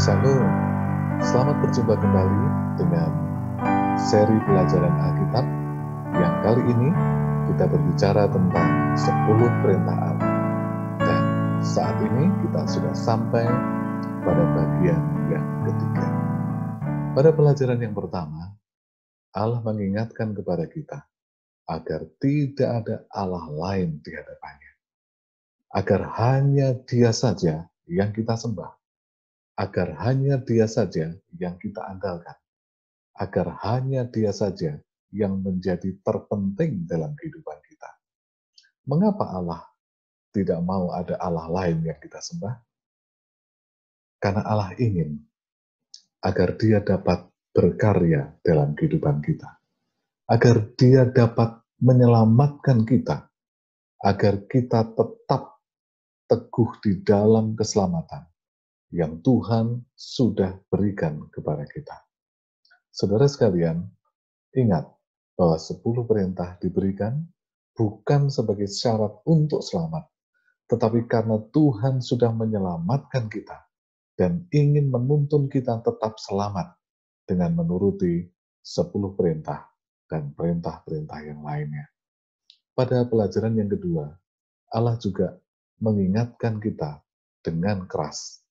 Shalom, selamat berjumpa kembali dengan seri pelajaran Alkitab yang kali ini kita berbicara tentang 10 perintah Allah. Dan saat ini kita sudah sampai pada bagian yang ketiga. Pada pelajaran yang pertama, Allah mengingatkan kepada kita agar tidak ada Allah lain di hadapannya. Agar hanya Dia saja yang kita sembah. Agar hanya Dia saja yang kita andalkan, agar hanya Dia saja yang menjadi terpenting dalam kehidupan kita. Mengapa Allah tidak mau ada Allah lain yang kita sembah? Karena Allah ingin agar Dia dapat berkarya dalam kehidupan kita, agar Dia dapat menyelamatkan kita, agar kita tetap teguh di dalam keselamatan yang Tuhan sudah berikan kepada kita. Saudara sekalian, ingat bahwa 10 perintah diberikan bukan sebagai syarat untuk selamat, tetapi karena Tuhan sudah menyelamatkan kita dan ingin menuntun kita tetap selamat dengan menuruti 10 perintah dan perintah-perintah yang lainnya. Pada pelajaran yang kedua, Allah juga mengingatkan kita dengan keras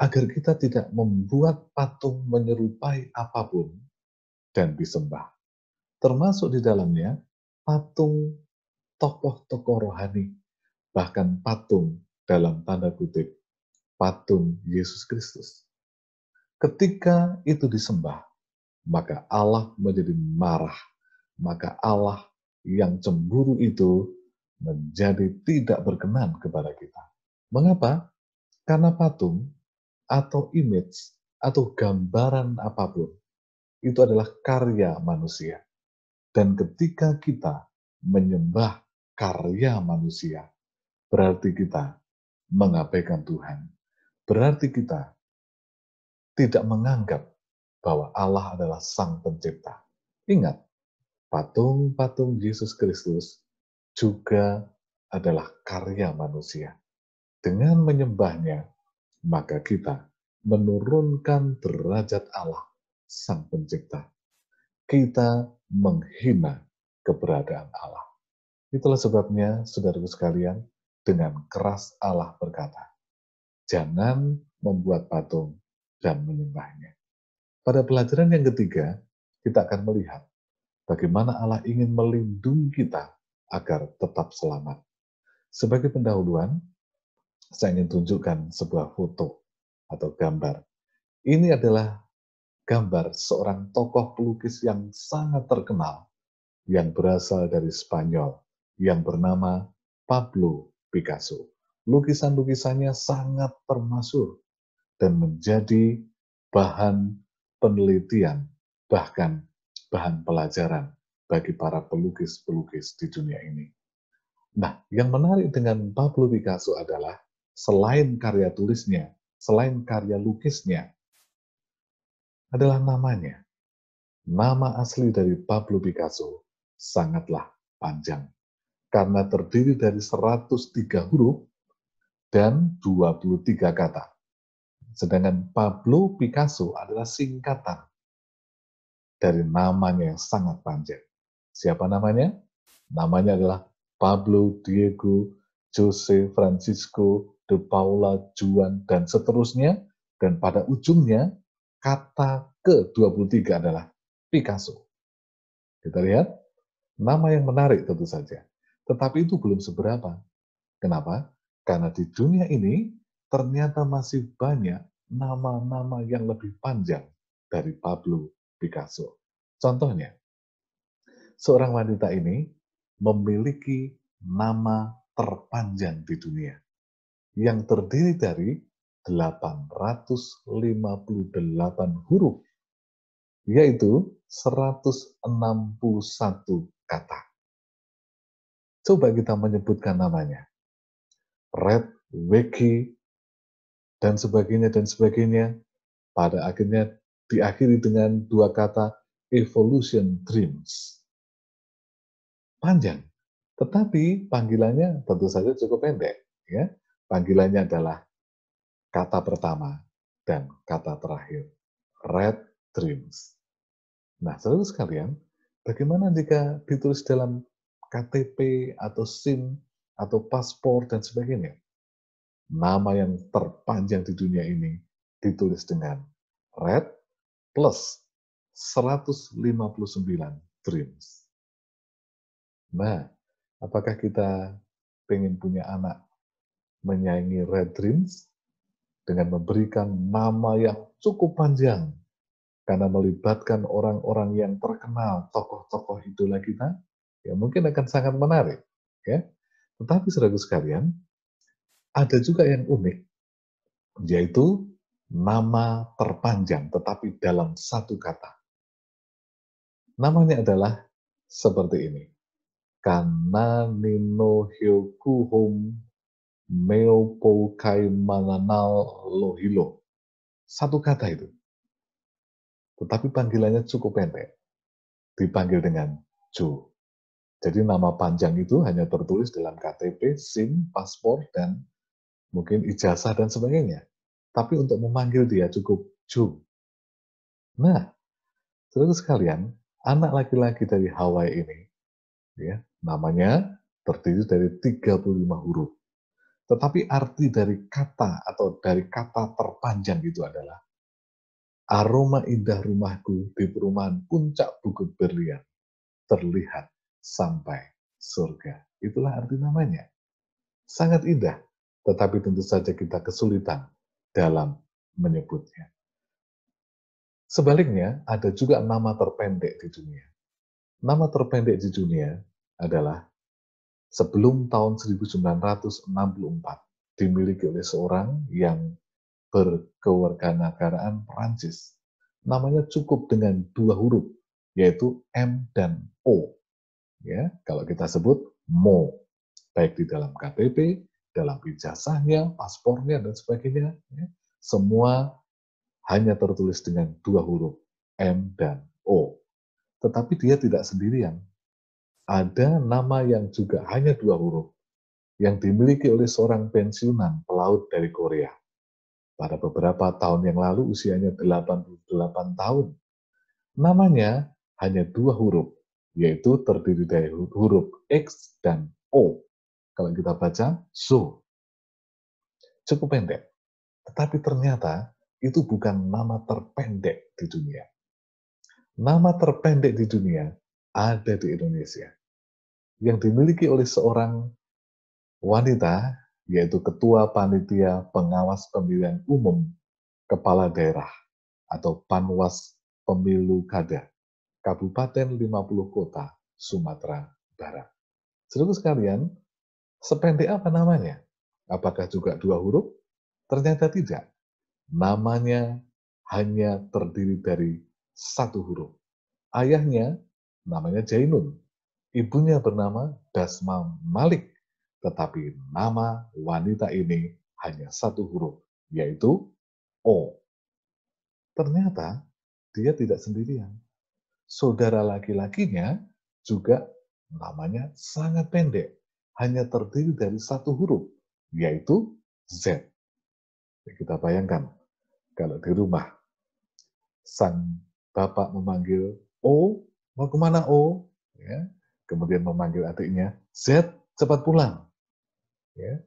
agar kita tidak membuat patung menyerupai apapun dan disembah. Termasuk di dalamnya patung tokoh-tokoh rohani, bahkan patung dalam tanda kutip, patung Yesus Kristus. Ketika itu disembah, maka Allah menjadi marah, maka Allah yang cemburu itu menjadi tidak berkenan kepada kita. Mengapa? Karena patung atau image atau gambaran apapun itu adalah karya manusia. Dan ketika kita menyembah karya manusia, berarti kita mengabaikan Tuhan. Berarti kita tidak menganggap bahwa Allah adalah Sang Pencipta. Ingat, patung-patung Yesus Kristus juga adalah karya manusia. Dengan menyembahnya, maka kita menurunkan derajat Allah, Sang Pencipta. Kita menghina keberadaan Allah. Itulah sebabnya, saudaraku sekalian, dengan keras Allah berkata, jangan membuat patung dan menyembahnya. Pada pelajaran yang ketiga, kita akan melihat bagaimana Allah ingin melindungi kita agar tetap selamat. Sebagai pendahuluan, saya ingin tunjukkan sebuah foto atau gambar. Ini adalah gambar seorang tokoh pelukis yang sangat terkenal yang berasal dari Spanyol yang bernama Pablo Picasso. Lukisan-lukisannya sangat termasyhur dan menjadi bahan penelitian, bahkan bahan pelajaran bagi para pelukis-pelukis di dunia ini. Nah, yang menarik dengan Pablo Picasso adalah selain karya tulisnya, selain karya lukisnya, adalah namanya. Nama asli dari Pablo Picasso sangatlah panjang, karena terdiri dari 103 huruf dan 23 kata. Sedangkan Pablo Picasso adalah singkatan dari namanya yang sangat panjang. Siapa namanya? Namanya adalah Pablo Diego Jose Francisco de Paula Juan dan seterusnya. Dan pada ujungnya, kata ke-23 adalah Picasso. Kita lihat, nama yang menarik tentu saja. Tetapi itu belum seberapa. Kenapa? Karena di dunia ini ternyata masih banyak nama-nama yang lebih panjang dari Pablo Picasso. Contohnya, seorang wanita ini memiliki nama terpanjang di dunia yang terdiri dari 858 huruf, yaitu 161 kata. Coba kita menyebutkan namanya. Red, Weki, dan sebagainya, pada akhirnya diakhiri dengan dua kata evolution dreams. Panjang, tetapi panggilannya tentu saja cukup pendek. Ya, panggilannya adalah kata pertama dan kata terakhir, red dreams. Nah, saudara sekalian, bagaimana jika ditulis dalam KTP atau SIM atau paspor dan sebagainya? Nama yang terpanjang di dunia ini ditulis dengan red plus 159 dreams. Nah, apakah kita pengen punya anak menyaingi red dreams dengan memberikan nama yang cukup panjang karena melibatkan orang-orang yang terkenal, tokoh-tokoh idola kita, ya mungkin akan sangat menarik, ya. Tetapi saudara sekalian, ada juga yang unik, yaitu nama terpanjang tetapi dalam satu kata. Namanya adalah seperti ini. Kana nino hyokuhom meopo kaimananal lohilo. Satu kata itu. Tetapi panggilannya cukup pendek. Dipanggil dengan Jo. Jadi nama panjang itu hanya tertulis dalam KTP, SIM, paspor, dan mungkin ijazah dan sebagainya. Tapi untuk memanggil dia cukup Jo. Nah, saudara sekalian, anak laki-laki dari Hawaii ini, ya, namanya terdiri dari 35 huruf. Tetapi arti dari kata atau dari kata terpanjang itu adalah aroma indah rumahku di perumahan puncak Bukit Berlian terlihat sampai surga. Itulah arti namanya. Sangat indah, tetapi tentu saja kita kesulitan dalam menyebutnya. Sebaliknya, ada juga nama terpendek di dunia. Nama terpendek di dunia adalah sebelum tahun 1964 dimiliki oleh seorang yang berkewarganegaraan Perancis. Namanya cukup dengan 2 huruf, yaitu M dan O. Ya, kalau kita sebut Mo, baik di dalam KTP, dalam ijazahnya, paspornya, dan sebagainya, ya, semua hanya tertulis dengan 2 huruf, M dan O. Tetapi dia tidak sendirian. Ada nama yang juga hanya 2 huruf, yang dimiliki oleh seorang pensiunan pelaut dari Korea. Pada beberapa tahun yang lalu usianya 88 tahun. Namanya hanya 2 huruf, yaitu terdiri dari huruf X dan O. Kalau kita baca, So. Cukup pendek. Tetapi ternyata itu bukan nama terpendek di dunia. Nama terpendek di dunia ada di Indonesia. Yang dimiliki oleh seorang wanita, yaitu Ketua Panitia Pengawas Pemilihan Umum Kepala Daerah atau Panwas Pemilu Kada, Kabupaten 50 Kota, Sumatera Barat. Saudara sekalian, sependek apa namanya? Apakah juga 2 huruf? Ternyata tidak. Namanya hanya terdiri dari 1 huruf. Ayahnya namanya Jainun. Ibunya bernama Dasma Malik. Tetapi nama wanita ini hanya 1 huruf, yaitu O. Ternyata dia tidak sendirian. Saudara laki-lakinya juga namanya sangat pendek, hanya terdiri dari 1 huruf, yaitu Z. Kita bayangkan, kalau di rumah, sang bapak memanggil O, mau kemana O? Ya, kemudian memanggil adiknya, Z, cepat pulang. Ya,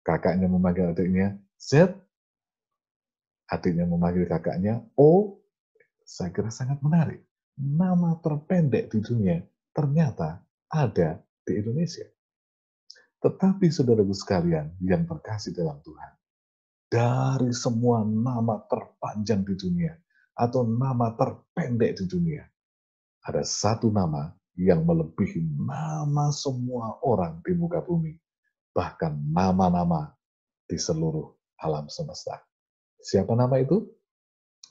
kakaknya memanggil adiknya, Z, adiknya memanggil kakaknya, O. Saya kira sangat menarik. Nama terpendek di dunia ternyata ada di Indonesia. Tetapi saudaraku sekalian yang terkasih dalam Tuhan, dari semua nama terpanjang di dunia atau nama terpendek di dunia, ada satu nama yang melebihi nama semua orang di muka bumi, bahkan nama-nama di seluruh alam semesta. Siapa nama itu?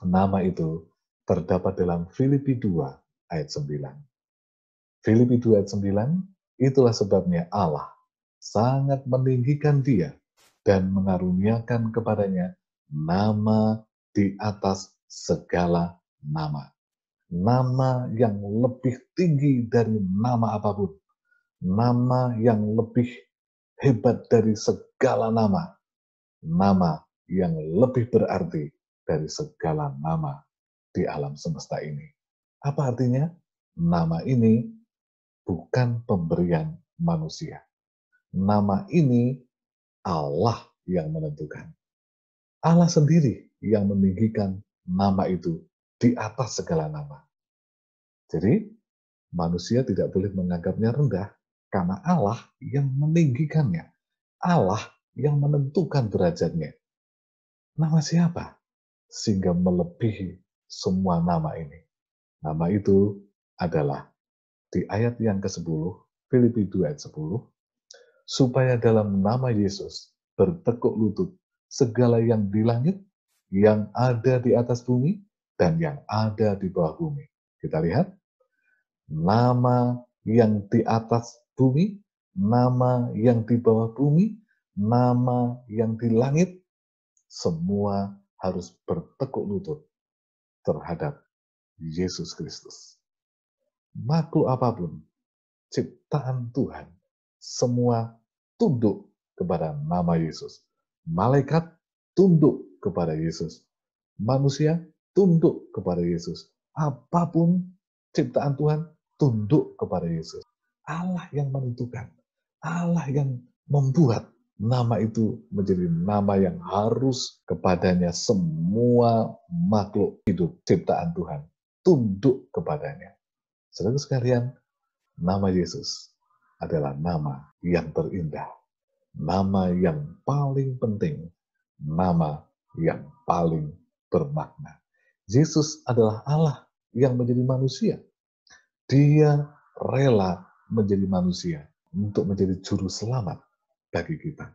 Nama itu terdapat dalam Filipi 2 ayat 9. Filipi 2 ayat 9, itulah sebabnya Allah sangat meninggikan dia dan mengaruniakan kepadanya nama di atas segala nama. Nama yang lebih tinggi dari nama apapun. Nama yang lebih hebat dari segala nama. Nama yang lebih berarti dari segala nama di alam semesta ini. Apa artinya? Nama ini bukan pemberian manusia. Nama ini Allah yang menentukan. Allah sendiri yang meninggikan nama itu di atas segala nama. Jadi, manusia tidak boleh menganggapnya rendah karena Allah yang meninggikannya. Allah yang menentukan derajatnya. Nama siapa? Sehingga melebihi semua nama ini. Nama itu adalah di ayat yang ke-10, Filipi 2 ayat 10, supaya dalam nama Yesus bertekuk lutut segala yang di langit, yang ada di atas bumi, dan yang ada di bawah bumi. Kita lihat, nama yang di atas bumi, nama yang di bawah bumi, nama yang di langit, semua harus bertekuk lutut terhadap Yesus Kristus. Makhluk apapun, ciptaan Tuhan, semua tunduk kepada nama Yesus. Malaikat tunduk kepada Yesus. Manusia tunduk kepada Yesus. Apapun ciptaan Tuhan tunduk kepada Yesus. Allah yang menentukan, Allah yang membuat nama itu menjadi nama yang harus kepadanya semua makhluk hidup ciptaan Tuhan tunduk kepadanya. Saudara sekalian, nama Yesus adalah nama yang terindah, nama yang paling penting, nama yang paling bermakna. Yesus adalah Allah yang menjadi manusia. Dia rela menjadi manusia untuk menjadi juru selamat bagi kita.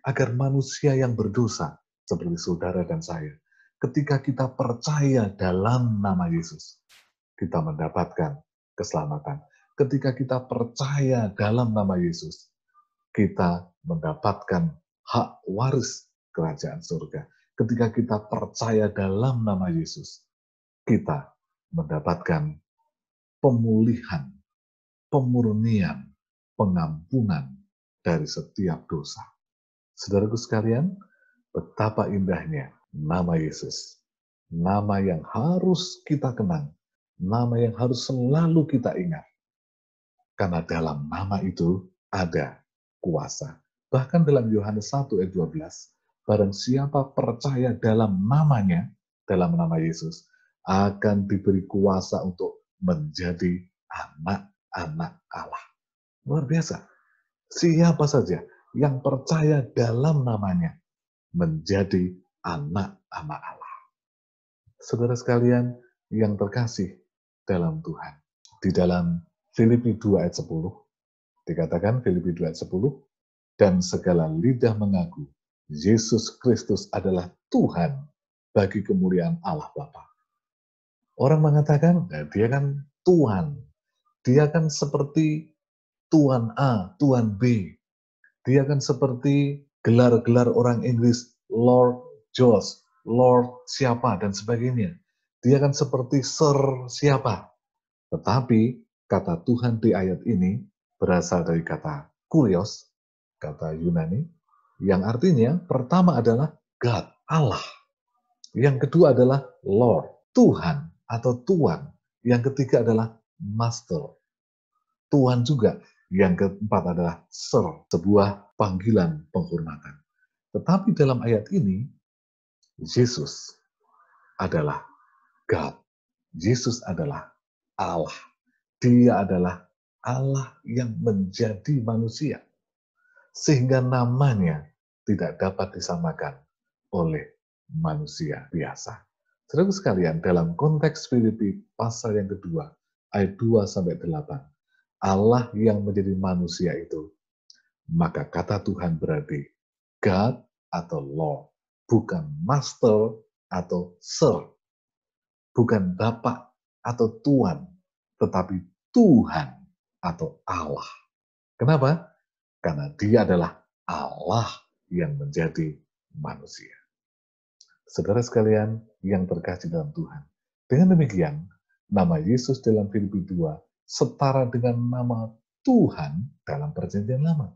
Agar manusia yang berdosa, seperti saudara dan saya, ketika kita percaya dalam nama Yesus, kita mendapatkan keselamatan. Ketika kita percaya dalam nama Yesus, kita mendapatkan hak waris kerajaan surga. Ketika kita percaya dalam nama Yesus, kita mendapatkan pemulihan, pemurnian, pengampunan dari setiap dosa. Saudaraku sekalian, betapa indahnya nama Yesus. Nama yang harus kita kenang, nama yang harus selalu kita ingat. Karena dalam nama itu ada kuasa. Bahkan dalam Yohanes 1 ayat 12, barang siapa percaya dalam namanya, dalam nama Yesus, akan diberi kuasa untuk menjadi anak-anak Allah. Luar biasa. Siapa saja yang percaya dalam namanya menjadi anak-anak Allah. Saudara sekalian yang terkasih dalam Tuhan. Di dalam Filipi 2 ayat 10, dikatakan Filipi 2 ayat 10, dan segala lidah mengaku Yesus Kristus adalah Tuhan bagi kemuliaan Allah Bapa. Orang mengatakan, nah, dia kan Tuhan. Dia kan seperti Tuan A, Tuan B. Dia kan seperti gelar-gelar orang Inggris, Lord George, Lord siapa, dan sebagainya. Dia kan seperti Sir siapa. Tetapi kata Tuhan di ayat ini berasal dari kata kurios, kata Yunani, yang artinya pertama adalah God, Allah. Yang kedua adalah Lord, Tuhan atau Tuan. Yang ketiga adalah Master, Tuhan juga. Yang keempat adalah Sir, sebuah panggilan penghormatan. Tetapi dalam ayat ini, Yesus adalah God. Yesus adalah Allah. Dia adalah Allah yang menjadi manusia. Sehingga namanya tidak dapat disamakan oleh manusia biasa. Saudara sekalian, dalam konteks Filipi pasal yang kedua, ayat 2-8, Allah yang menjadi manusia itu, maka kata Tuhan berarti God atau Lord, bukan Master atau Sir, bukan Bapak atau Tuan, tetapi Tuhan atau Allah. Kenapa? Karena dia adalah Allah yang menjadi manusia. Saudara sekalian yang terkasih dalam Tuhan, dengan demikian, nama Yesus dalam Filipi 2 setara dengan nama Tuhan dalam Perjanjian Lama.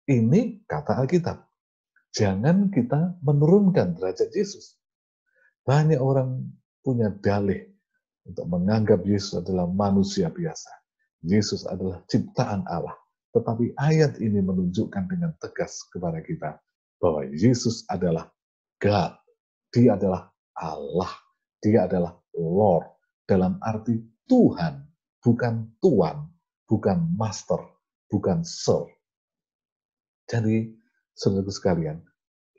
Ini kata Alkitab. Jangan kita menurunkan derajat Yesus. Banyak orang punya dalih untuk menganggap Yesus adalah manusia biasa. Yesus adalah ciptaan Allah. Tetapi ayat ini menunjukkan dengan tegas kepada kita bahwa Yesus adalah God. Dia adalah Allah. Dia adalah Lord. Dalam arti Tuhan, bukan Tuan, bukan Master, bukan Sir. Jadi, saudaraku sekalian,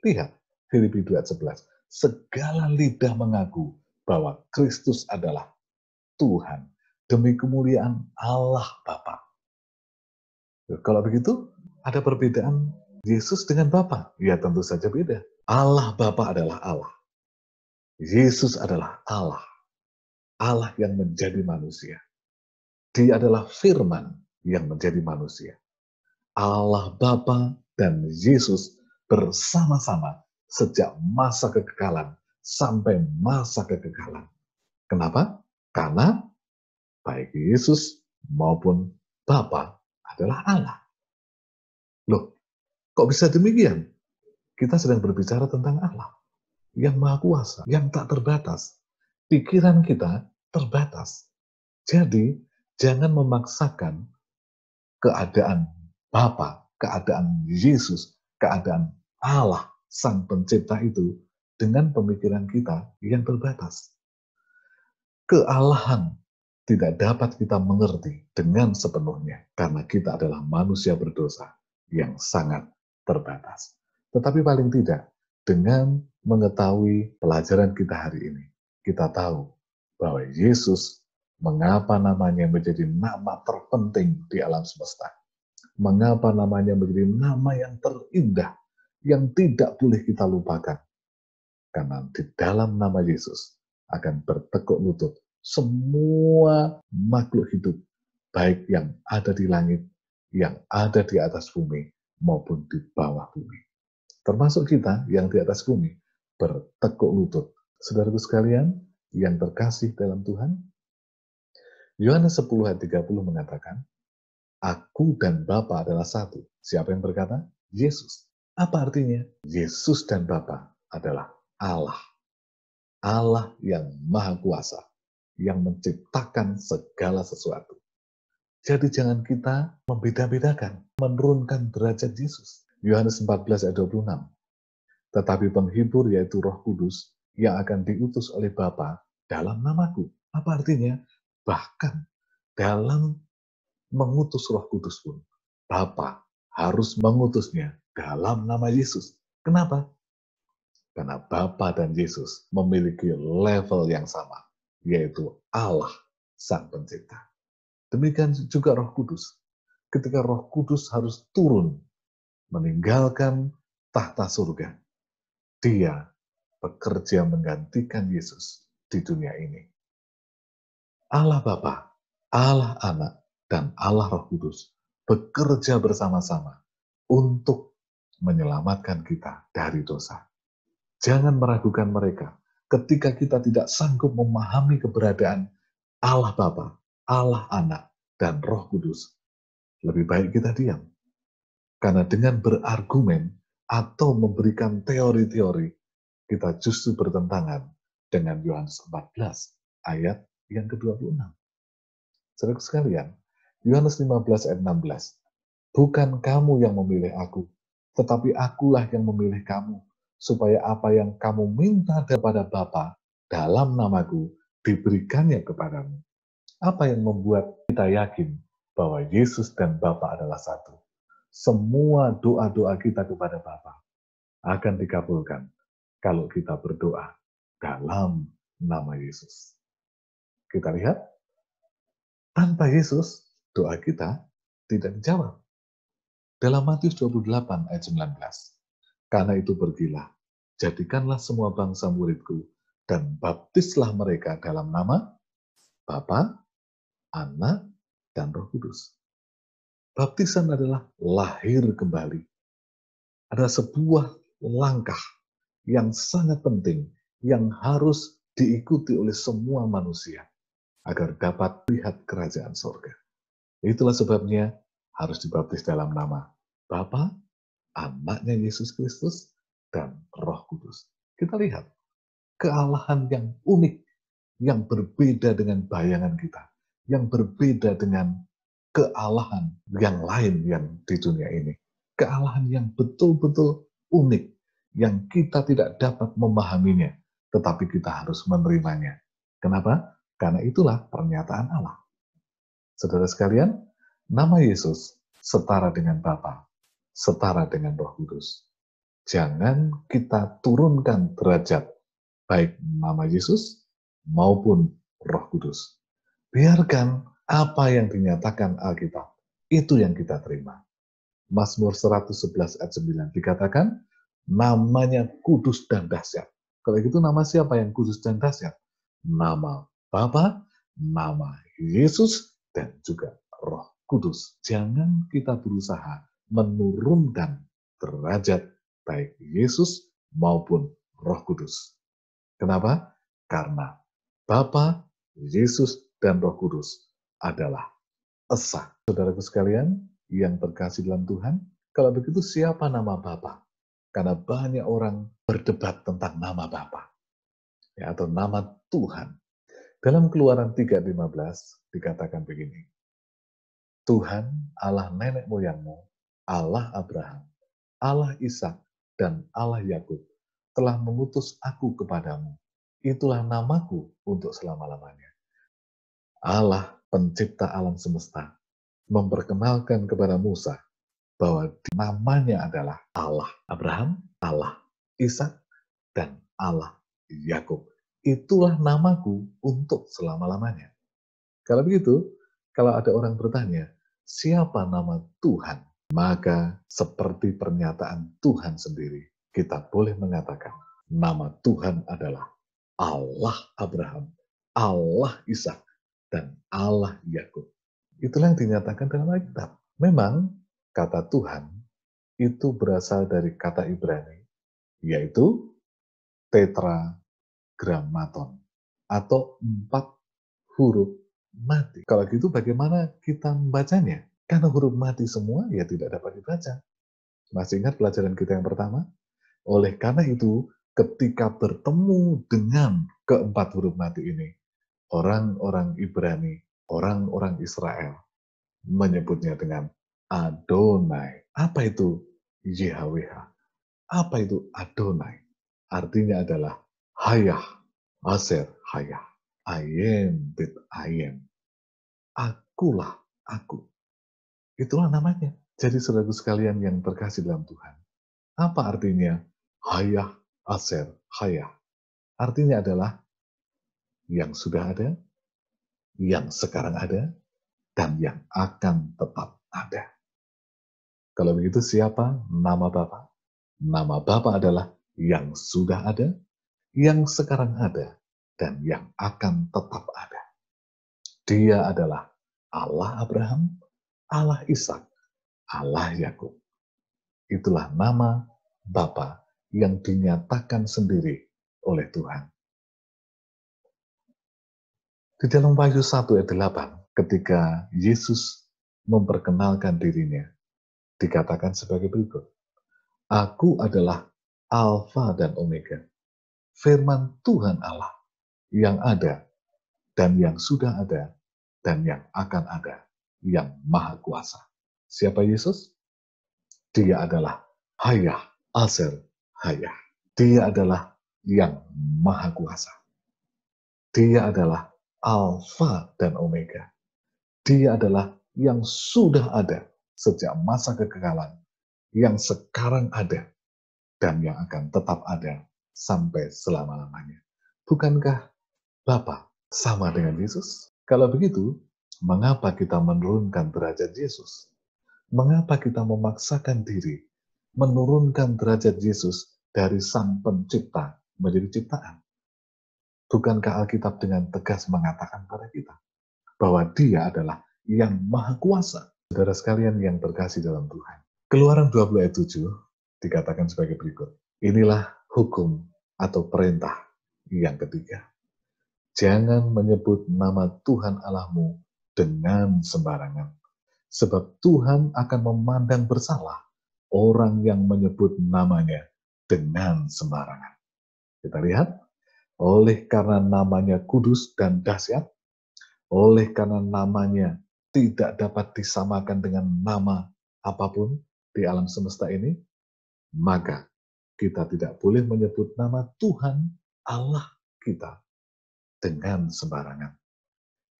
lihat Filipi 2 ayat 11. Segala lidah mengaku bahwa Kristus adalah Tuhan demi kemuliaan Allah Bapa. Kalau begitu, ada perbedaan Yesus dengan Bapa? Ya tentu saja beda. Allah Bapa adalah Allah. Yesus adalah Allah. Allah yang menjadi manusia. Dia adalah firman yang menjadi manusia. Allah Bapa dan Yesus bersama-sama sejak masa kekekalan sampai masa kekekalan. Kenapa? Karena baik Yesus maupun Bapa adalah Allah. Loh, kok bisa demikian? Kita sedang berbicara tentang Allah yang Maha Kuasa, yang tak terbatas. Pikiran kita terbatas. Jadi, jangan memaksakan keadaan Bapa, keadaan Yesus, keadaan Allah, Sang Pencipta itu dengan pemikiran kita yang terbatas. Kealahan tidak dapat kita mengerti dengan sepenuhnya karena kita adalah manusia berdosa yang sangat terbatas. Tetapi paling tidak, dengan mengetahui pelajaran kita hari ini, kita tahu bahwa Yesus, mengapa namanya menjadi nama terpenting di alam semesta. Mengapa namanya menjadi nama yang terindah, yang tidak boleh kita lupakan. Karena di dalam nama Yesus akan bertekuk lutut semua makhluk hidup, baik yang ada di langit, yang ada di atas bumi, maupun di bawah bumi. Termasuk kita yang di atas bumi, bertekuk lutut. Saudaraku sekalian, yang terkasih dalam Tuhan, Yohanes 10 ayat 30 mengatakan, Aku dan Bapa adalah satu. Siapa yang berkata? Yesus. Apa artinya? Yesus dan Bapa adalah Allah. Allah yang Maha Kuasa, yang menciptakan segala sesuatu. Jadi jangan kita membeda-bedakan, menurunkan derajat Yesus. Yohanes 14 ayat 26. Tetapi penghibur yaitu Roh Kudus yang akan diutus oleh Bapa dalam namaku. Apa artinya? Bahkan dalam mengutus Roh Kudus pun, Bapa harus mengutusnya dalam nama Yesus. Kenapa? Karena Bapa dan Yesus memiliki level yang sama, yaitu Allah Sang Pencipta. Demikian juga Roh Kudus. Ketika Roh Kudus harus turun, meninggalkan tahta surga, Dia bekerja menggantikan Yesus di dunia ini. Allah Bapa, Allah Anak, dan Allah Roh Kudus bekerja bersama-sama untuk menyelamatkan kita dari dosa. Jangan meragukan mereka ketika kita tidak sanggup memahami keberadaan Allah Bapa, Allah Anak, dan Roh Kudus. Lebih baik kita diam. Karena dengan berargumen atau memberikan teori-teori, kita justru bertentangan dengan Yohanes 14 ayat yang ke-26. Saudara sekalian, Yohanes 15 ayat 16. Bukan kamu yang memilih aku, tetapi akulah yang memilih kamu, supaya apa yang kamu minta daripada Bapa dalam namaku diberikannya kepadamu. Apa yang membuat kita yakin bahwa Yesus dan Bapa adalah satu? Semua doa-doa kita kepada Bapa akan dikabulkan kalau kita berdoa dalam nama Yesus. Kita lihat, tanpa Yesus, doa kita tidak dijawab. Dalam Matius 28 ayat 19, karena itu pergilah, jadikanlah semua bangsa muridku, dan baptislah mereka dalam nama Bapa, Anak, dan Roh Kudus. Baptisan adalah lahir kembali. Ada sebuah langkah yang sangat penting yang harus diikuti oleh semua manusia agar dapat melihat kerajaan sorga. Itulah sebabnya harus dibaptis dalam nama Bapa, Anaknya Yesus Kristus, dan Roh Kudus. Kita lihat kealahan yang unik, yang berbeda dengan bayangan kita, yang berbeda dengan kealahan yang lain yang di dunia ini. Kealahan yang betul-betul unik, yang kita tidak dapat memahaminya, tetapi kita harus menerimanya. Kenapa? Karena itulah pernyataan Allah. Saudara sekalian, nama Yesus setara dengan Bapa, setara dengan Roh Kudus. Jangan kita turunkan derajat baik nama Yesus maupun Roh Kudus. Biarkan apa yang dinyatakan Alkitab, itu yang kita terima. Mazmur 111 ayat 9 dikatakan, namanya kudus dan dahsyat. Kalau gitu nama siapa yang kudus dan dahsyat? Nama Bapa, nama Yesus, dan juga Roh Kudus. Jangan kita berusaha menurunkan derajat baik Yesus maupun Roh Kudus. Kenapa? Karena Bapa, Yesus, dan Roh Kudus adalah esa. Saudaraku sekalian yang terkasih dalam Tuhan, kalau begitu siapa nama Bapa? Karena banyak orang berdebat tentang nama Bapa, ya, atau nama Tuhan. Dalam Keluaran 3:15 dikatakan begini, Tuhan Allah nenek moyangmu, Allah Abraham, Allah Ishak, dan Allah Yakub telah mengutus aku kepadamu. Itulah namaku untuk selama-lamanya. Allah pencipta alam semesta memperkenalkan kepada Musa bahwa namanya adalah Allah Abraham, Allah Ishak, dan Allah Yakub. Itulah namaku untuk selama-lamanya. Kalau begitu, kalau ada orang bertanya, siapa nama Tuhan? Maka seperti pernyataan Tuhan sendiri, kita boleh mengatakan, nama Tuhan adalah Allah Abraham, Allah Ishak, dan Allah Yakub. Itulah yang dinyatakan dalam Alkitab. Memang kata Tuhan itu berasal dari kata Ibrani, yaitu tetragrammaton, atau 4 huruf mati. Kalau gitu bagaimana kita membacanya? Karena huruf mati semua, ya tidak dapat dibaca. Masih ingat pelajaran kita yang pertama? Oleh karena itu, ketika bertemu dengan keempat huruf mati ini, orang-orang Ibrani, orang-orang Israel, menyebutnya dengan Adonai. Apa itu YHWH? Apa itu Adonai? Artinya adalah Hayah, Aser, Hayah. I am that I am. Akulah aku. Itulah namanya. Jadi saudara sekalian yang terkasih dalam Tuhan. Apa artinya Hayah, Aser, Hayah? Artinya adalah yang sudah ada, yang sekarang ada, dan yang akan tetap ada. Kalau begitu siapa nama Bapa? Nama Bapa adalah yang sudah ada, yang sekarang ada, dan yang akan tetap ada. Dia adalah Allah Abraham, Allah Ishak, Allah Yakub. Itulah nama Bapa yang dinyatakan sendiri oleh Tuhan. Di dalam Wahyu 1 ayat 8, ketika Yesus memperkenalkan dirinya, dikatakan sebagai berikut. Aku adalah Alfa dan Omega, firman Tuhan Allah yang ada dan yang sudah ada dan yang akan ada, yang maha kuasa. Siapa Yesus? Dia adalah Hayah, Aser, Hayah. Dia adalah yang maha kuasa. Dia adalah Alfa dan Omega. Dia adalah yang sudah ada sejak masa kekekalan, yang sekarang ada, dan yang akan tetap ada sampai selama-lamanya. Bukankah Bapa sama dengan Yesus? Kalau begitu, mengapa kita menurunkan derajat Yesus? Mengapa kita memaksakan diri menurunkan derajat Yesus dari Sang Pencipta menjadi ciptaan? Bukankah Alkitab dengan tegas mengatakan pada kita bahwa Dia adalah yang maha kuasa? Saudara sekalian yang terkasih dalam Tuhan. Keluaran 20 ayat 7 dikatakan sebagai berikut. Inilah hukum atau perintah yang ketiga. Jangan menyebut nama Tuhan Allahmu dengan sembarangan. Sebab Tuhan akan memandang bersalah orang yang menyebut namanya dengan sembarangan. Kita lihat, oleh karena namanya kudus dan dahsyat, oleh karena namanya tidak dapat disamakan dengan nama apapun di alam semesta ini, maka kita tidak boleh menyebut nama Tuhan Allah kita dengan sembarangan.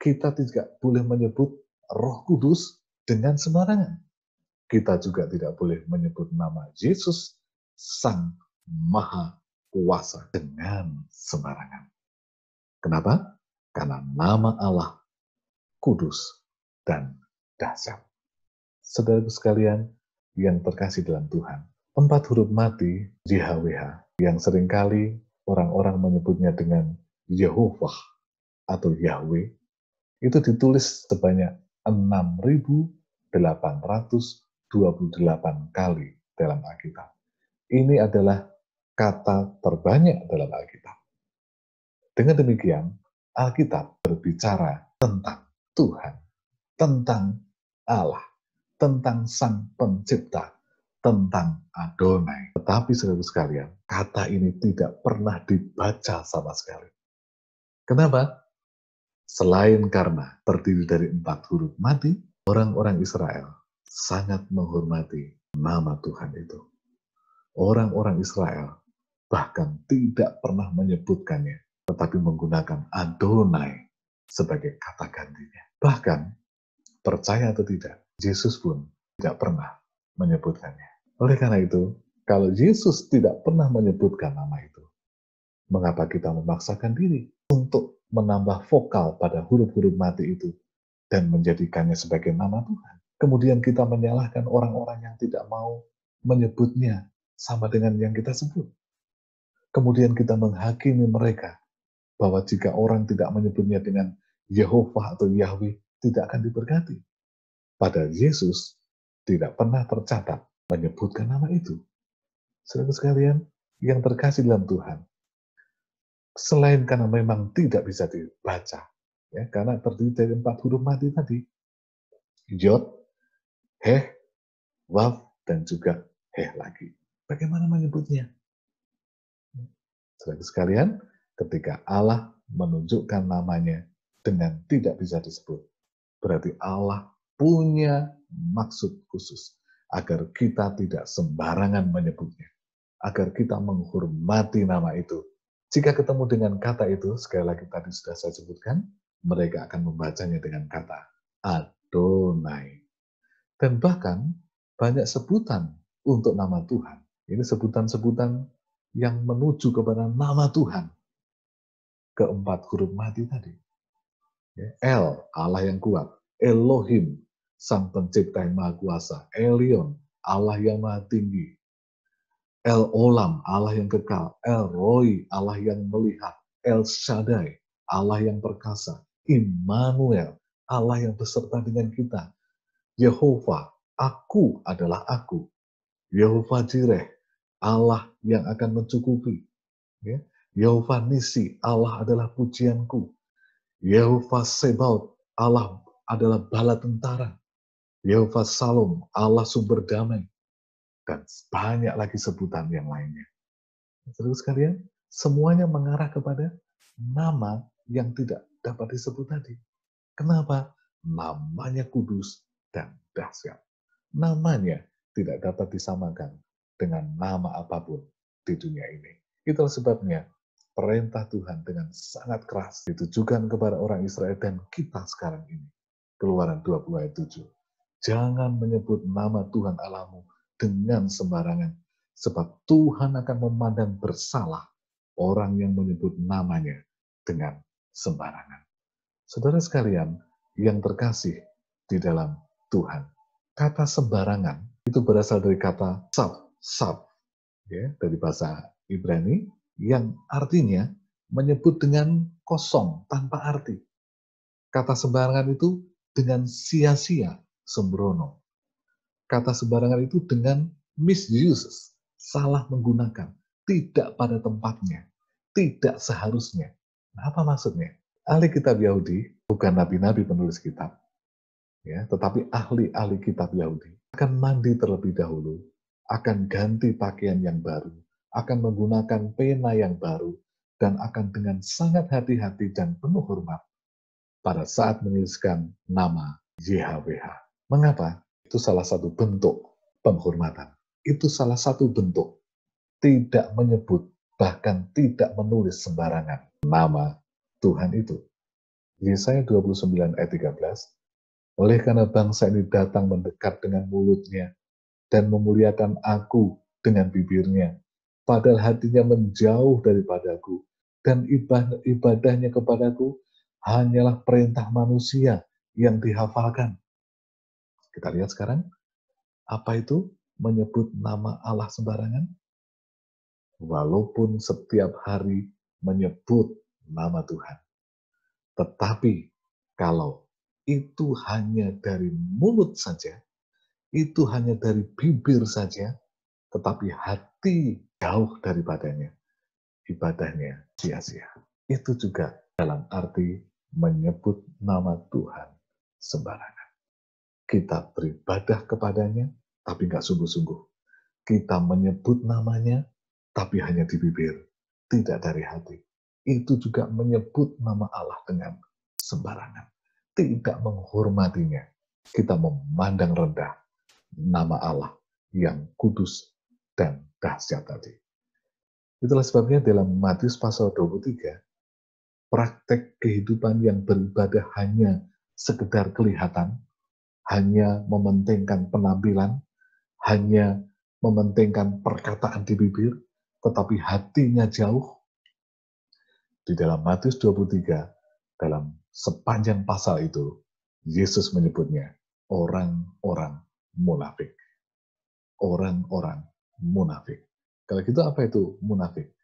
Kita tidak boleh menyebut Roh Kudus dengan sembarangan. Kita juga tidak boleh menyebut nama Yesus, Sang Maha Kuasa, dengan sembarangan. Kenapa? Karena nama Allah kudus dan dahsyat. Saudara sekalian yang terkasih dalam Tuhan, 4 huruf mati YHWH yang seringkali orang-orang menyebutnya dengan Yehovah atau Yahweh, itu ditulis sebanyak 6.828 kali dalam Alkitab. Ini adalah kata terbanyak dalam Alkitab. Dengan demikian, Alkitab berbicara tentang Tuhan, tentang Allah, tentang Sang Pencipta, tentang Adonai. Tetapi saudara sekalian, kata ini tidak pernah dibaca sama sekali. Kenapa? Selain karena terdiri dari 4 huruf mati, orang-orang Israel sangat menghormati nama Tuhan itu. Orang-orang Israel bahkan tidak pernah menyebutkannya, tetapi menggunakan Adonai sebagai kata gantinya. Bahkan, percaya atau tidak, Yesus pun tidak pernah menyebutkannya. Oleh karena itu, kalau Yesus tidak pernah menyebutkan nama itu, mengapa kita memaksakan diri untuk menambah vokal pada huruf-huruf mati itu dan menjadikannya sebagai nama Tuhan? Kemudian kita menyalahkan orang-orang yang tidak mau menyebutnya sama dengan yang kita sebut. Kemudian kita menghakimi mereka bahwa jika orang tidak menyebutnya dengan Yehovah atau Yahweh, tidak akan diberkati. Padahal Yesus tidak pernah tercatat menyebutkan nama itu. Saudara sekalian yang terkasih dalam Tuhan, selain karena memang tidak bisa dibaca, ya, karena terdiri dari 4 huruf mati tadi, Yod, Heh, Wav, dan juga Heh lagi. Bagaimana menyebutnya? Saudara sekalian, ketika Allah menunjukkan namanya dengan tidak bisa disebut, berarti Allah punya maksud khusus agar kita tidak sembarangan menyebutnya, agar kita menghormati nama itu. Jika ketemu dengan kata itu, sekali lagi tadi sudah saya sebutkan, mereka akan membacanya dengan kata Adonai. Dan bahkan banyak sebutan untuk nama Tuhan. Ini sebutan-sebutan yang menuju kepada nama Tuhan. Keempat huruf mati tadi. El, Allah yang kuat. Elohim, Sang Pencipta yang Maha Kuasa. Elion, Allah yang Maha Tinggi. El Olam, Allah yang kekal. El Roi, Allah yang melihat. El Shaddai, Allah yang perkasa. Immanuel, Allah yang beserta dengan kita. Yehovah, aku adalah aku. Yehovah Jireh, Allah yang akan mencukupi. Yehovah Nisi, Allah adalah pujianku. Yehovah Sebaot, Allah adalah bala tentara. Yehovah Salom, Allah sumber damai. Dan banyak lagi sebutan yang lainnya. Terus sekalian, semuanya mengarah kepada nama yang tidak dapat disebut tadi. Kenapa? Namanya kudus dan dahsyat. Namanya tidak dapat disamakan dengan nama apapun di dunia ini. Itulah sebabnya perintah Tuhan dengan sangat keras ditujukan kepada orang Israel dan kita sekarang ini. Keluaran 20 ayat 7. Jangan menyebut nama Tuhan Allahmu dengan sembarangan, sebab Tuhan akan memandang bersalah orang yang menyebut namanya dengan sembarangan. Saudara sekalian yang terkasih di dalam Tuhan, kata sembarangan itu berasal dari kata sab, ya, dari bahasa Ibrani, yang artinya menyebut dengan kosong, tanpa arti. Kata sembarangan itu dengan sia-sia, sembrono. Kata sembarangan itu dengan misuse, salah menggunakan, tidak pada tempatnya, tidak seharusnya. Nah, apa maksudnya? Ahli kitab Yahudi, bukan nabi-nabi penulis kitab, ya, tetapi ahli-ahli kitab Yahudi akan mandi terlebih dahulu, akan ganti pakaian yang baru, akan menggunakan pena yang baru, dan akan dengan sangat hati-hati dan penuh hormat pada saat menuliskan nama YHWH. Mengapa? Itu salah satu bentuk penghormatan. Itu salah satu bentuk tidak menyebut, bahkan tidak menulis sembarangan nama Tuhan itu. Yesaya 29 ayat 13, oleh karena bangsa ini datang mendekat dengan mulutnya dan memuliakan aku dengan bibirnya, padahal hatinya menjauh daripadaku, dan ibadahnya kepadaku hanyalah perintah manusia yang dihafalkan. Kita lihat sekarang, apa itu menyebut nama Allah sembarangan? Walaupun setiap hari menyebut nama Tuhan. Tetapi kalau itu hanya dari mulut saja, itu hanya dari bibir saja, tetapi hati jauh daripadanya, ibadahnya sia-sia. Itu juga dalam arti menyebut nama Tuhan sembarangan. Kita beribadah kepadanya, tapi nggak sungguh-sungguh. Kita menyebut namanya, tapi hanya di bibir, tidak dari hati. Itu juga menyebut nama Allah dengan sembarangan. Tidak menghormatinya. Kita memandang rendah nama Allah yang kudus dan dahsyat tadi. Itulah sebabnya dalam Matius pasal 23, praktek kehidupan yang beribadah hanya sekedar kelihatan, hanya mementingkan penampilan, hanya mementingkan perkataan di bibir, tetapi hatinya jauh. Di dalam Matius 23, dalam sepanjang pasal itu, Yesus menyebutnya orang-orang munafik. Orang-orang munafik. Kalau gitu apa itu munafik?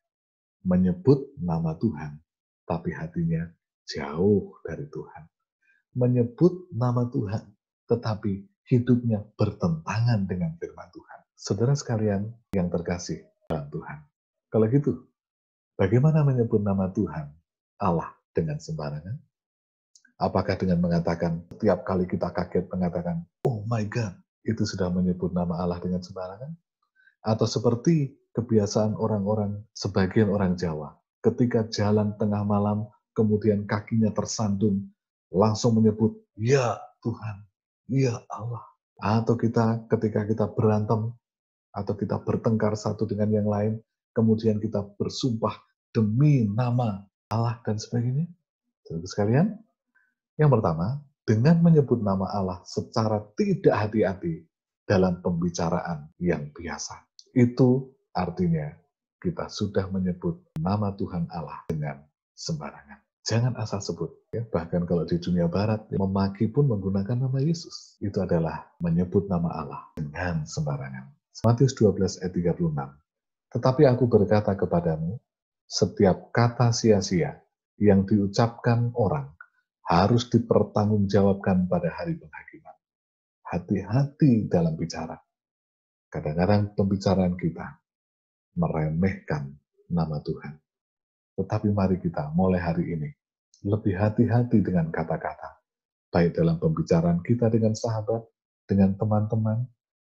Menyebut nama Tuhan, tapi hatinya jauh dari Tuhan. Menyebut nama Tuhan, tetapi hidupnya bertentangan dengan firman Tuhan. Saudara sekalian yang terkasih dalam Tuhan. Kalau gitu, bagaimana menyebut nama Tuhan Allah dengan sembarangan? Apakah dengan mengatakan, setiap kali kita kaget mengatakan, oh my God, itu sudah menyebut nama Allah dengan sembarangan? Atau seperti kebiasaan orang-orang, sebagian orang Jawa, ketika jalan tengah malam, kemudian kakinya tersandung, langsung menyebut, ya Tuhan, ya Allah. Atau kita ketika kita berantem, atau kita bertengkar satu dengan yang lain, kemudian kita bersumpah demi nama Allah dan sebagainya. Saudara sekalian, yang pertama, dengan menyebut nama Allah secara tidak hati-hati dalam pembicaraan yang biasa. Itu artinya kita sudah menyebut nama Tuhan Allah dengan sembarangan. Jangan asal sebut. Ya. Bahkan kalau di dunia barat, memaki pun menggunakan nama Yesus. Itu adalah menyebut nama Allah dengan sembarangan. Matius 12 ayat 36. Tetapi aku berkata kepadamu, setiap kata sia-sia yang diucapkan orang harus dipertanggungjawabkan pada hari penghakiman. Hati-hati dalam bicara. Kadang-kadang pembicaraan kita meremehkan nama Tuhan. Tetapi mari kita mulai hari ini lebih hati-hati dengan kata-kata. Baik dalam pembicaraan kita dengan sahabat, dengan teman-teman,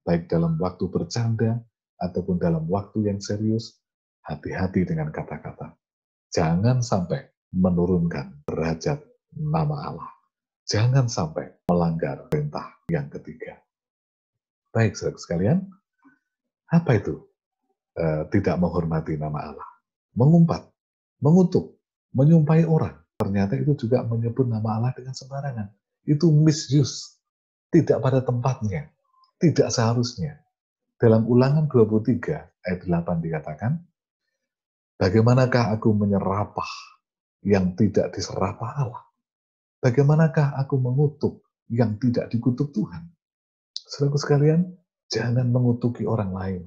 baik dalam waktu bercanda, ataupun dalam waktu yang serius, hati-hati dengan kata-kata. Jangan sampai menurunkan derajat nama Allah. Jangan sampai melanggar perintah yang ketiga. Baik, saudara sekalian, apa itu tidak menghormati nama Allah? Mengumpat, mengutuk, menyumpahi orang. Ternyata itu juga menyebut nama Allah dengan sembarangan. Itu misuse, tidak pada tempatnya, tidak seharusnya. Dalam Ulangan 23 ayat 8 dikatakan, bagaimanakah aku menyerapah yang tidak diserapah Allah? Bagaimanakah aku mengutuk yang tidak dikutuk Tuhan? Saudaraku sekalian, jangan mengutuki orang lain.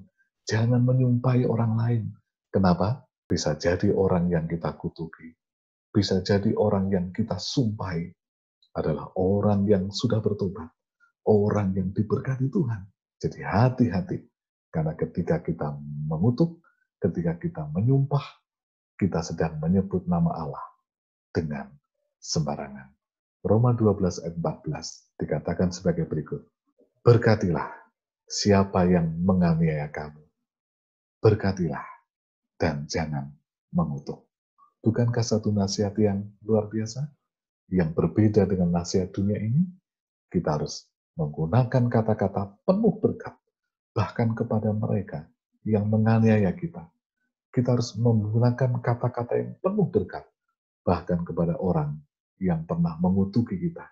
Jangan menyumpahi orang lain. Kenapa? Bisa jadi orang yang kita kutuki. Bisa jadi orang yang kita sumpahi adalah orang yang sudah bertobat. Orang yang diberkati Tuhan. Jadi hati-hati. Karena ketika kita mengutuk, ketika kita menyumpah, kita sedang menyebut nama Allah dengan sembarangan. Roma 12 ayat 14 dikatakan sebagai berikut. Berkatilah siapa yang menganiaya kamu. Berkatilah dan jangan mengutuk. Bukankah satu nasihat yang luar biasa? Yang berbeda dengan nasihat dunia ini, kita harus menggunakan kata-kata penuh berkat, bahkan kepada mereka yang menganiaya kita. Kita harus menggunakan kata-kata yang penuh berkat, bahkan kepada orang yang pernah mengutuki kita.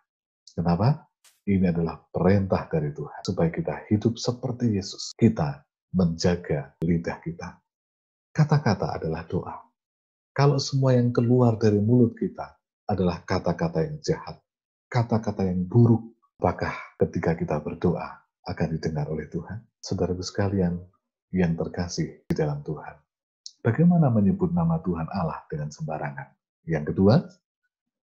Kenapa? Ini adalah perintah dari Tuhan, supaya kita hidup seperti Yesus. Kita menjaga lidah kita. Kata-kata adalah doa. Kalau semua yang keluar dari mulut kita adalah kata-kata yang jahat, kata-kata yang buruk, apakah ketika kita berdoa akan didengar oleh Tuhan? Saudaraku sekalian yang terkasih di dalam Tuhan, bagaimana menyebut nama Tuhan Allah dengan sembarangan? Yang kedua,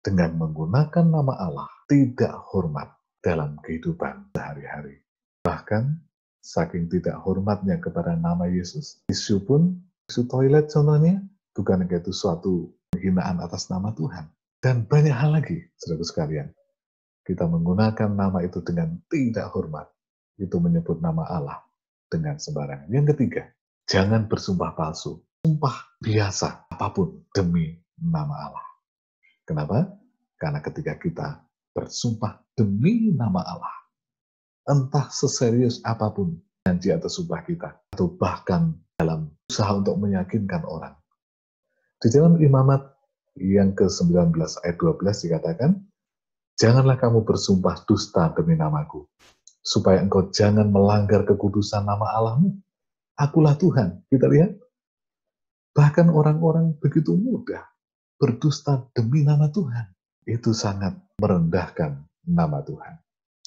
dengan menggunakan nama Allah tidak hormat dalam kehidupan sehari-hari. Bahkan, saking tidak hormatnya kepada nama Yesus, isu toilet contohnya, bukan itu suatu penghinaan atas nama Tuhan. Dan banyak hal lagi, saudara sekalian. Kita menggunakan nama itu dengan tidak hormat. Itu menyebut nama Allah dengan sembarangan. Yang ketiga, jangan bersumpah palsu. Sumpah biasa apapun demi nama Allah. Kenapa? Karena ketika kita bersumpah demi nama Allah, entah seserius apapun janji atau sumpah kita, atau bahkan dalam usaha untuk meyakinkan orang. Di dalam Imamat yang ke-19 ayat 12 dikatakan, janganlah kamu bersumpah dusta demi namaku, supaya engkau jangan melanggar kekudusan nama Allahmu. Akulah Tuhan. Kita lihat, bahkan orang-orang begitu mudah berdusta demi nama Tuhan. Itu sangat merendahkan nama Tuhan.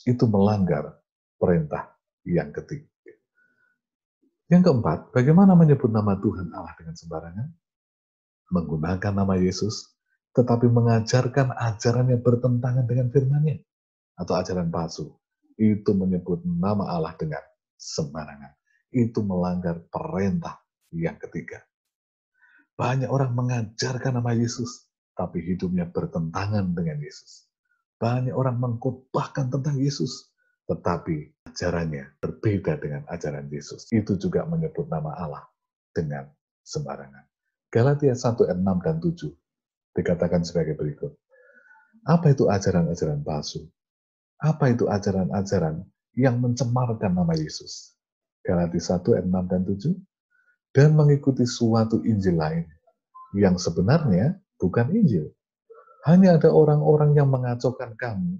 Itu melanggar perintah yang ketiga. Yang keempat, bagaimana menyebut nama Tuhan Allah dengan sembarangan? Menggunakan nama Yesus, tetapi mengajarkan ajaran yang bertentangan dengan firman-Nya, atau ajaran palsu. Itu menyebut nama Allah dengan sembarangan. Itu melanggar perintah yang ketiga. Banyak orang mengajarkan nama Yesus, tapi hidupnya bertentangan dengan Yesus. Banyak orang mengkhotbahkan tentang Yesus, tetapi ajarannya berbeda dengan ajaran Yesus. Itu juga menyebut nama Allah dengan sembarangan. Galatia 1 ayat 6 dan 7 dikatakan sebagai berikut. Apa itu ajaran-ajaran palsu? Apa itu ajaran-ajaran yang mencemarkan nama Yesus? Galatia 1 ayat 6 dan 7. Dan mengikuti suatu Injil lain, yang sebenarnya bukan Injil. Hanya ada orang-orang yang mengacaukan kamu,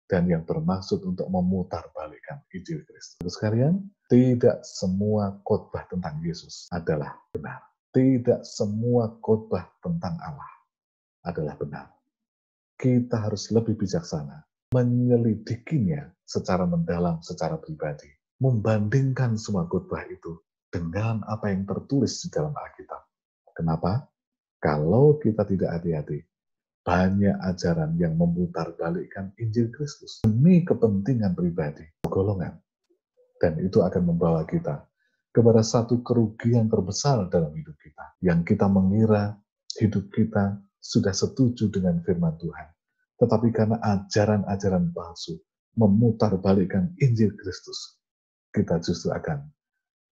dan yang bermaksud untuk memutarbalikkan Injil Kristus. Sekalian, tidak semua khotbah tentang Yesus adalah benar. Tidak semua khotbah tentang Allah adalah benar. Kita harus lebih bijaksana, menyelidikinya secara mendalam, secara pribadi. Membandingkan semua khotbah itu dengan apa yang tertulis di dalam Alkitab. Kenapa? Kalau kita tidak hati-hati, banyak ajaran yang memutarbalikkan Injil Kristus demi kepentingan pribadi, golongan. Dan itu akan membawa kita kepada satu kerugian terbesar dalam hidup kita. Yang kita mengira hidup kita sudah setuju dengan firman Tuhan. Tetapi karena ajaran-ajaran palsu memutarbalikkan Injil Kristus, kita justru akan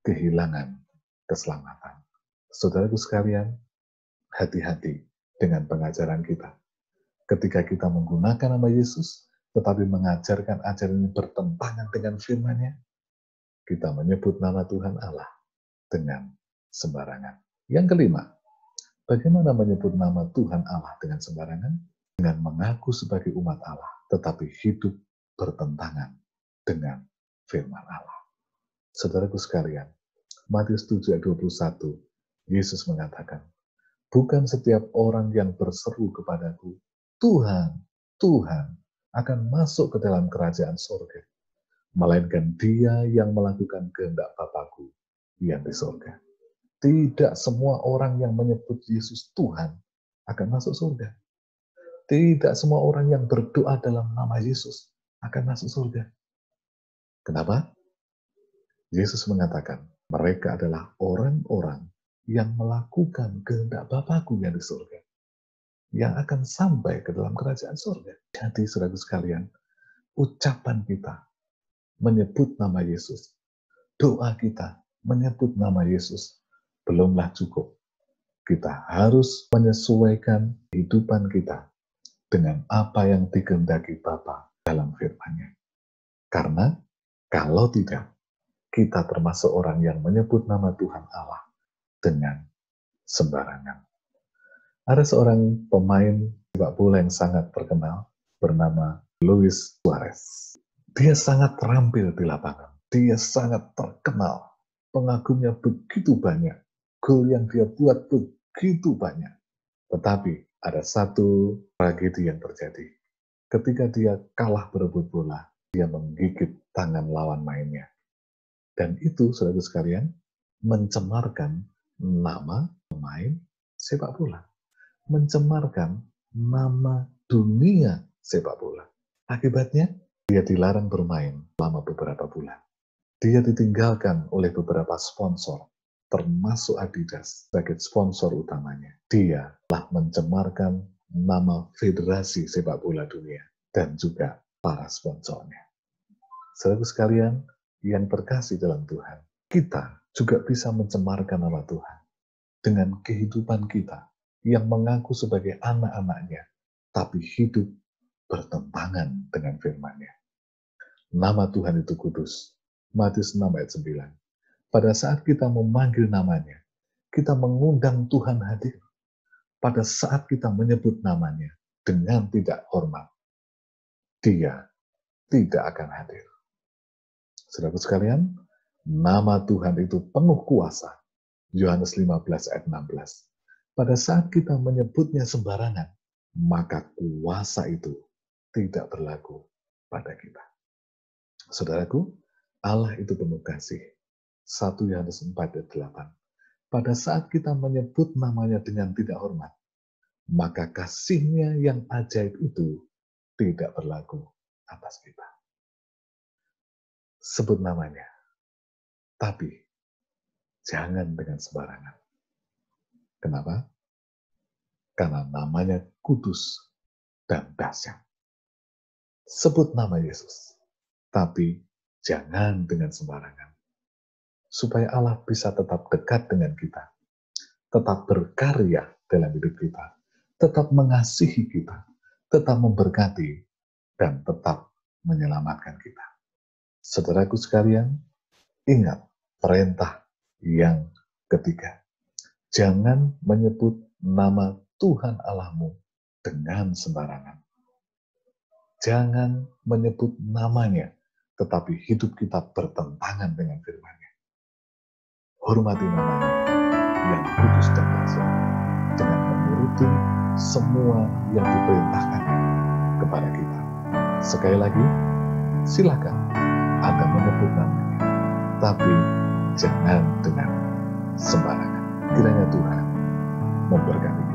kehilangan keselamatan. Saudaraku sekalian, hati-hati dengan pengajaran kita. Ketika kita menggunakan nama Yesus, tetapi mengajarkan ajaran yang bertentangan dengan firman-Nya, kita menyebut nama Tuhan Allah dengan sembarangan. Yang kelima, bagaimana menyebut nama Tuhan Allah dengan sembarangan? Dengan mengaku sebagai umat Allah, tetapi hidup bertentangan dengan firman Allah. Saudaraku sekalian, Matius 7 ayat 21, Yesus mengatakan, bukan setiap orang yang berseru kepadaku, Tuhan, Tuhan, akan masuk ke dalam kerajaan sorga, melainkan dia yang melakukan kehendak Bapa-Ku yang di sorga. Tidak semua orang yang menyebut Yesus Tuhan akan masuk surga. Tidak semua orang yang berdoa dalam nama Yesus akan masuk surga. Kenapa? Yesus mengatakan, mereka adalah orang-orang yang melakukan kehendak Bapa-Ku yang di surga, yang akan sampai ke dalam kerajaan surga. Jadi, saudara sekalian, ucapan kita menyebut nama Yesus, doa kita menyebut nama Yesus, belumlah cukup. kita harus menyesuaikan kehidupan kita dengan apa yang dikehendaki Bapa dalam firman-Nya. Karena kalau tidak, kita termasuk orang yang menyebut nama Tuhan Allah dengan sembarangan. Ada seorang pemain sepak bola yang sangat terkenal bernama Luis Suarez. Dia sangat terampil di lapangan. Dia sangat terkenal. Pengagumnya begitu banyak. Gol yang dia buat begitu banyak. Tetapi ada satu tragedi yang terjadi. Ketika dia kalah berebut bola, dia menggigit tangan lawan mainnya. Dan itu, saudara sekalian, mencemarkan nama pemain sepak bola. Mencemarkan nama dunia sepak bola. Akibatnya, dia dilarang bermain selama beberapa bulan. Dia ditinggalkan oleh beberapa sponsor, termasuk Adidas sebagai sponsor utamanya. Dia telah mencemarkan nama Federasi Sepak Bola Dunia dan juga para sponsornya. Saudara sekalian yang terkasih dalam Tuhan, kita juga bisa mencemarkan nama Tuhan dengan kehidupan kita yang mengaku sebagai anak-anaknya, tapi hidup bertentangan dengan firman-Nya. Nama Tuhan itu kudus. Matius 6 ayat 9. Pada saat kita memanggil namanya, kita mengundang Tuhan hadir. Pada saat kita menyebut namanya dengan tidak hormat, Dia tidak akan hadir. Saudara sekalian, nama Tuhan itu penuh kuasa. Yohanes 15 ayat 16. Pada saat kita menyebutnya sembarangan, maka kuasa itu tidak berlaku pada kita. Saudaraku, Allah itu penuh kasih. 1 Yohanes 4 ayat 8. Pada saat kita menyebut namanya dengan tidak hormat, maka kasih-Nya yang ajaib itu tidak berlaku atas kita. Sebut namanya, tapi jangan dengan sembarangan. Kenapa? Karena namanya kudus dan dahsyat. Sebut nama Yesus, tapi jangan dengan sembarangan. Supaya Allah bisa tetap dekat dengan kita, tetap berkarya dalam hidup kita, tetap mengasihi kita, tetap memberkati, dan tetap menyelamatkan kita. Saudaraku sekalian, ingat perintah yang ketiga. Jangan menyebut nama Tuhan Allahmu dengan sembarangan. Jangan menyebut namanya, tetapi hidup kita bertentangan dengan firman-Nya. Hormati namanya yang kudus dan dahsyat dengan menuruti semua yang diperintahkannya kepada kita. Sekali lagi, silakan Anda menyebut namanya, tapi jangan dengan sembarangan. Kiranya Tuhan memberkati.